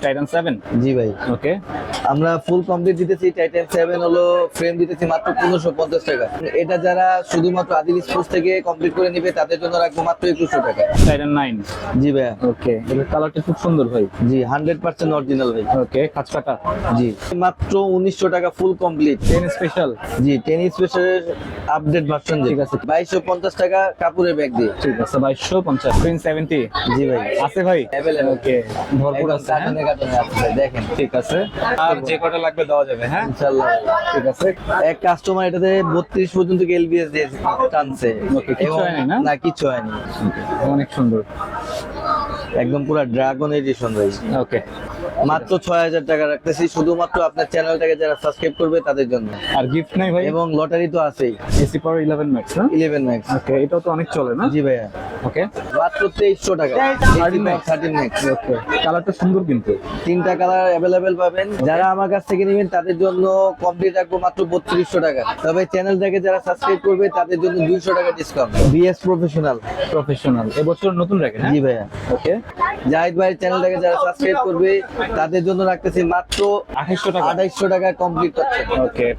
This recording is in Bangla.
টাইটান 7। জি ভাই, ওকে, আমরা ফুল কমপ্লিট দিতেছি। টাইটান 7 হলো ফ্রেম দিতেছি মাত্র 1550 টাকা। এটা যারা শুধুমাত্র আদিল স্পোর্টস থেকে কমপ্লিট করে নিবে তাদের জন্য রাখবো মাত্র 2100 টাকা। টাইটান 9। জি ভাইয়া। ওকে, এর কালারটা খুব সুন্দর ভাই। জি 100% অরিজিনাল ভাই। ওকে, কাজ কাটা। জি মাত্র 1900 টাকা ফুল কমপ্লিট। 10 স্পেশাল। জি 10 স্পেশালের আপডেট ভার্সন। ঠিক আছে। 2250 টাকা কাপড়ের ব্যাগ দিয়ে। ঠিক আছে, 2250। প্রিন্স 70 জি ভাই আছে ভাই। Available। ওকে, ভরপুর একদম আছে। হ্যাঁ? কাটনে কাটনে আছে, দেখেন। ঠিক আছে, আর যে কটা লাগবে দেওয়া যাবে। হ্যাঁ, ইনশাআল্লাহ। ঠিক আছে। এক কাস্টমার এটাতে 32 পর্যন্ত এলবিএস দিয়ে টানছে। ওকে, কিচ্ছু হয়নি না? না কিচ্ছু হয়নি, অনেক সুন্দর। একদম পুরো ড্রাগন এডিশন ভাই। ওকে, মাত্র 6000 টাকা রাখতেছি শুধুমাত্র আপনার চ্যানেলটাকে যারা সাবস্ক্রাইব করবে তাদের জন্য। আর গিফট নাই ভাই? এবং লটারি তো আছেই, এসি পাওয়ার 11 ম্যাক্স না? 11 ম্যাক্স। ওকে, এটাও তো অনেক চলে না? জি ভাইয়া, ওকে, মাত্র 2300 টাকা। 13 max। 13 ম্যাক্স। ওকে, কালারটা সুন্দর কিন্তু। তিনটা কালার অ্যাভেলেবেল পাবেন। যারা আমার কাছ থেকে নেবেন তাদের জন্য কমপ্লিট রাখবো মাত্র 3200 টাকা। তবে চ্যানেলটাকে যারা সাবস্ক্রাইব করবে তাদের জন্য 200 টাকা ডিসকাউন্ট। BS professional. প্রফেশনাল এবছর নতুন রাখেন? জি ভাইয়া। ওকে, জাহিদ ভাইয়ের চ্যানেলটাকে যারা সাবস্ক্রাইব করবে তাদের জন্য রাখতেছি মাত্র 2800 টাকা। 2800 টাকা কমপ্লিট করছে। ওকে,